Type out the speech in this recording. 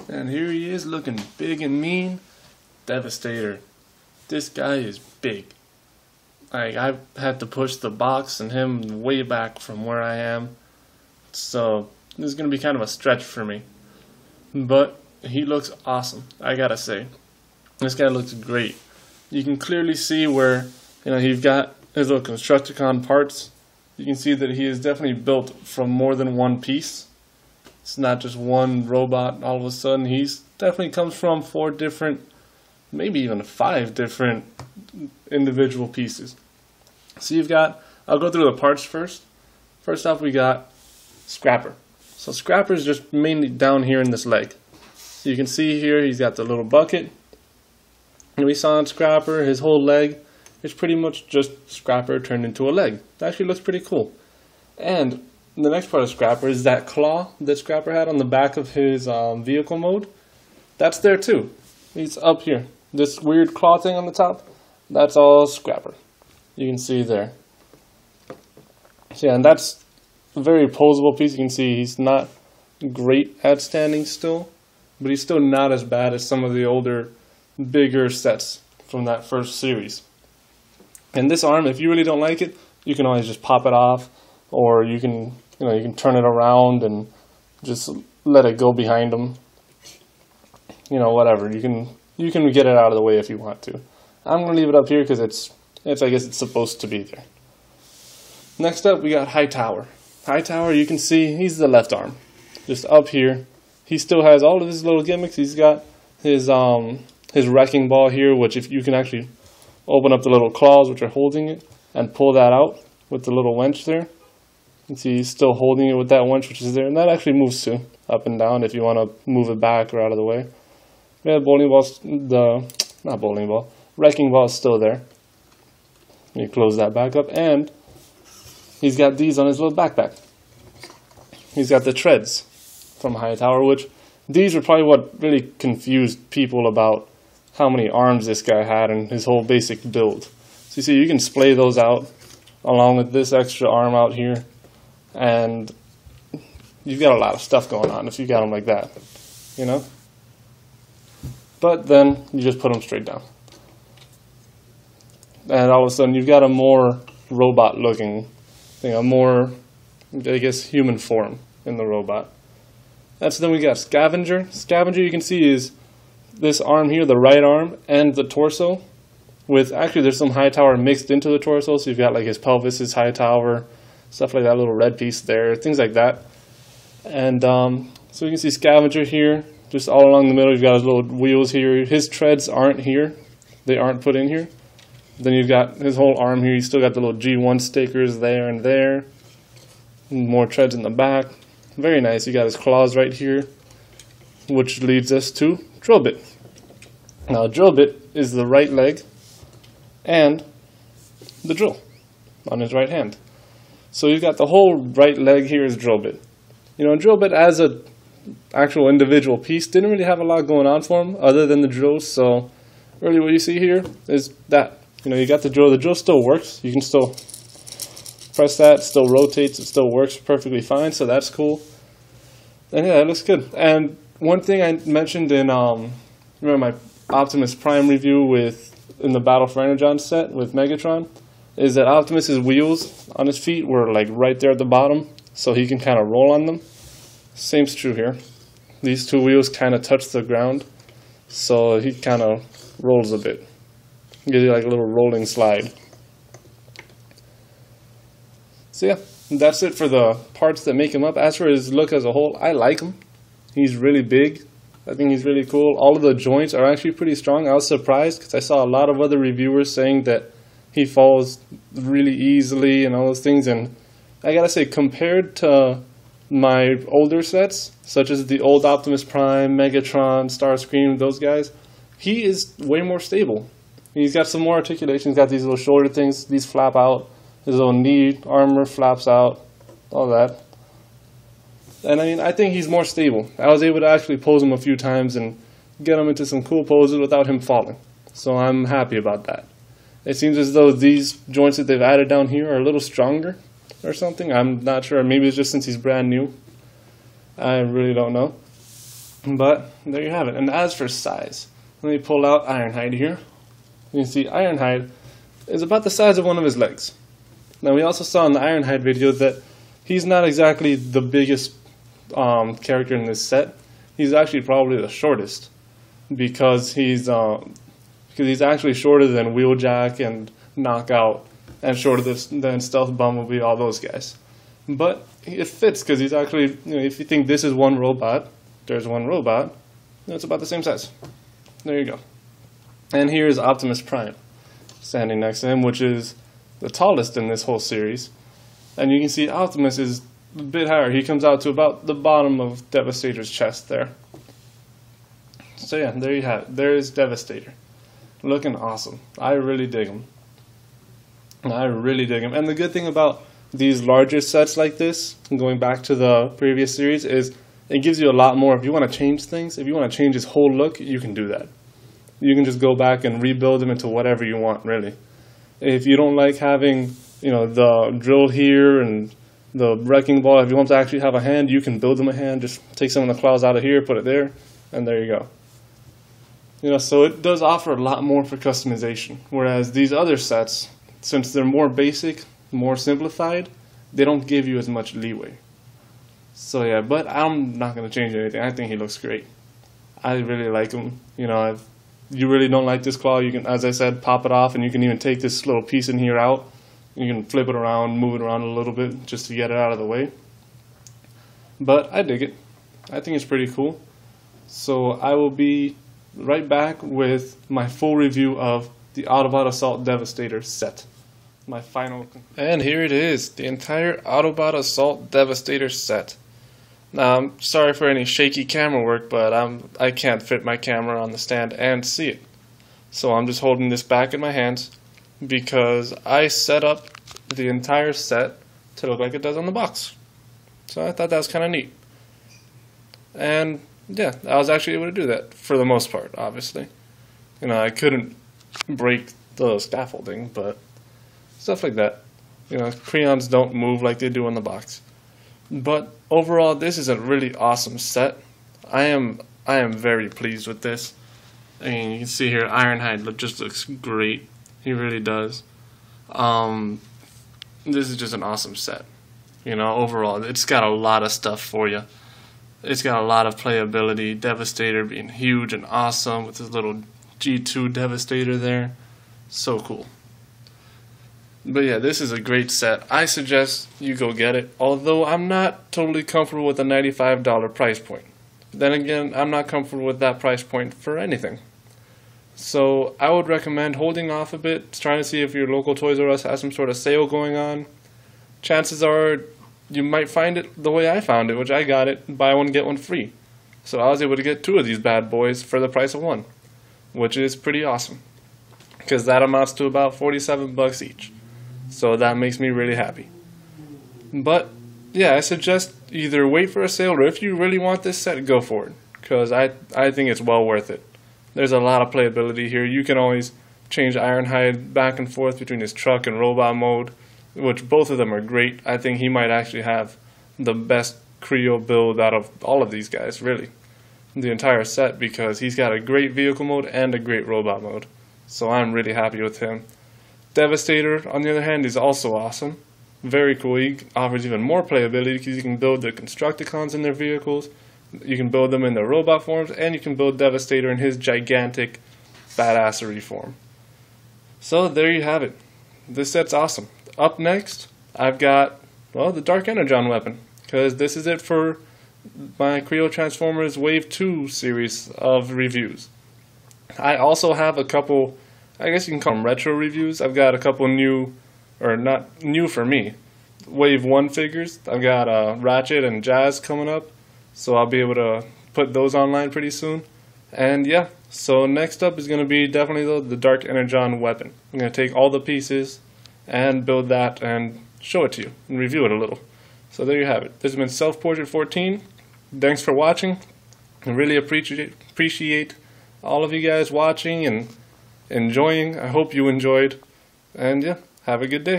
And here he is looking big and mean. Devastator. This guy is big. I had to push the box and him way back from where I am. So this is going to be kind of a stretch for me. But he looks awesome, I gotta say. This guy looks great. You can clearly see where, you've got his little Constructicon parts. You can see that he is definitely built from more than one piece. It's not just one robot all of a sudden. He's definitely comes from 4 different, maybe even 5 different individual pieces. So you've got, I'll go through the parts first. First off, we got Scrapper. So Scrapper is just mainly down here in this leg. So you can see here he's got the little bucket. And we saw on Scrapper, his whole leg is pretty much just Scrapper turned into a leg. It actually looks pretty cool. And the next part of Scrapper is that claw that Scrapper had on the back of his vehicle mode. That's there too. It's up here. This weird claw thing on the top, that's all Scrapper. You can see there. So yeah, and that's a very posable piece. You can see he's not great at standing still, but he's still not as bad as some of the older, bigger sets from that first series. And this arm, if you really don't like it, you can always just pop it off, or you can, you can turn it around and just let it go behind him. Whatever. You can get it out of the way if you want to. I'm gonna leave it up here because it's I guess it's supposed to be there. Next up, we got Hightower. Hightower, you can see he's the left arm, just up here. He still has all of his little gimmicks. He's got his wrecking ball here, which if you can actually open up the little claws which are holding it and pull that out with the little winch there. You can see he's still holding it with that winch which is there, and that actually moves too, up and down if you want to move it back or out of the way. Yeah, wrecking ball is still there. You close that back up, and he's got these on his little backpack. He's got the treads from Hightower, which these are probably what really confused people about how many arms this guy had and his whole basic build. So you see, you can splay those out along with this extra arm out here, and you've got a lot of stuff going on if you got them like that, But then you just put them straight down. And all of a sudden you've got a more robot-looking thing, a more, I guess, human form in the robot. And so then we got Scavenger. Scavenger, you can see, is this arm here, the right arm, and the torso. With, actually, there's some Hightower mixed into the torso, so you've got like his pelvis, his Hightower, stuff like that, little red piece there, things like that. And so you can see Scavenger here, just all along the middle. You've got his little wheels here. His treads aren't here. They aren't put in here. Then you've got his whole arm here. He's still got the little G1 stickers there and there. More treads in the back. Very nice. You got his claws right here, which leads us to Drillbit. Now, Drillbit is the right leg and the drill on his right hand. So you've got the whole right leg here is Drillbit. Drillbit as a actual individual piece didn't really have a lot going on for him other than the drills. So really what you see here is that. You got the drill. The drill still works. You can still press that. It still rotates. It still works perfectly fine. So that's cool. And yeah, it looks good. And one thing I mentioned in remember my Optimus Prime review in the Battle for Energon set with Megatron, is that Optimus's wheels on his feet were like right there at the bottom, so he can kind of roll on them. Same's true here. These 2 wheels kind of touch the ground, so he kind of rolls a bit. Gives you like a little rolling slide. So yeah, that's it for the parts that make him up. As for his look as a whole, I like him. He's really big. I think he's really cool. All of the joints are actually pretty strong. I was surprised because I saw a lot of other reviewers saying that he falls really easily and all those things. And I gotta say, compared to my older sets, such as the old Optimus Prime, Megatron, Starscream, those guys, he is way more stable. He's got some more articulation. He's got these little shoulder things. These flap out. His little knee armor flaps out. All that. And I think he's more stable. I was able to actually pose him a few times and get him into some cool poses without him falling. So I'm happy about that. It seems as though these joints that they've added down here are a little stronger or something. I'm not sure. Maybe it's just since he's brand new. I really don't know. But there you have it. And as for size, let me pull out Ironhide here. You can see Ironhide is about the size of one of his legs. Now we also saw in the Ironhide video that he's not exactly the biggest character in this set. He's actually probably the shortest because he's actually shorter than Wheeljack and Knockout and shorter than Stealth Bumblebee, all those guys. But it fits because he's actually, if you think this is one robot, there's one robot, it's about the same size. There you go. And here is Optimus Prime standing next to him, which is the tallest in this whole series. And you can see Optimus is a bit higher. He comes out to about the bottom of Devastator's chest there. So yeah, there you have it. There is Devastator. Looking awesome. I really dig him. I really dig him. And the good thing about these larger sets like this, going back to the previous series, is it gives you a lot more. If you want to change things, if you want to change his whole look, you can do that. You can just go back and rebuild him into whatever you want, really. If you don't like having, the drill here and the wrecking ball, if you want to actually have a hand, you can build him a hand. Just take some of the claws out of here, put it there, and there you go. So it does offer a lot more for customization. Whereas these other sets, since they're more basic, more simplified, they don't give you as much leeway. So yeah, but I'm not going to change anything. I think he looks great. I really like him. If you really don't like this claw, you can, as I said, pop it off, and you can even take this little piece in here out. You can flip it around, move it around a little bit just to get it out of the way. But I dig it. I think it's pretty cool. So I will be right back with my full review of the Autobot Assault Devastator set. My final. And here it is, the entire Autobot Assault Devastator set. Now, I'm sorry for any shaky camera work, but I can't fit my camera on the stand and see it. So I'm just holding this back in my hands because I set up the entire set to look like it does on the box. So I thought that was kind of neat. And yeah, I was actually able to do that for the most part, obviously. I couldn't break the scaffolding, but stuff like that. Crayons don't move like they do in the box. But overall, this is a really awesome set. I am very pleased with this. I mean, you can see here, Ironhide just looks great. He really does. This is just an awesome set. Overall, it's got a lot of stuff for you. It's got a lot of playability. Devastator being huge and awesome with his little G2 Devastator there. So cool. But yeah, this is a great set. I suggest you go get it, although I'm not totally comfortable with the $95 price point. Then again, I'm not comfortable with that price point for anything. So I would recommend holding off a bit, trying to see if your local Toys R Us has some sort of sale going on. Chances are you might find it the way I found it, which I got it, buy one get one free. So I was able to get 2 of these bad boys for the price of 1, which is pretty awesome, because that amounts to about $47 each. So that makes me really happy. But yeah, I suggest either wait for a sale, or if you really want this set, go for it, because I think it's well worth it. There's a lot of playability here. You can always change Ironhide back and forth between his truck and robot mode, which both of them are great. I think he might actually have the best Kre-o build out of all of these guys, really. The entire set, because he's got a great vehicle mode and a great robot mode. So I'm really happy with him. Devastator, on the other hand, is also awesome. Very cool. He offers even more playability because you can build the Constructicons in their vehicles, you can build them in their robot forms, and you can build Devastator in his gigantic badassery form. So there you have it. This set's awesome. Up next, I've got, the Dark Energon weapon, because this is it for my Kre-o Transformers Wave 2 series of reviews. I also have a couple, I guess you can call them retro reviews. I've got a couple new, or not new for me, Wave 1 figures. I've got Ratchet and Jazz coming up, so I'll be able to put those online pretty soon. And yeah, so next up is going to be definitely the Dark Energon weapon. I'm going to take all the pieces and build that and show it to you and review it a little. So there you have it. This has been Self Portrait 14. Thanks for watching. I really appreciate all of you guys watching and enjoying. I hope you enjoyed. And yeah, have a good day.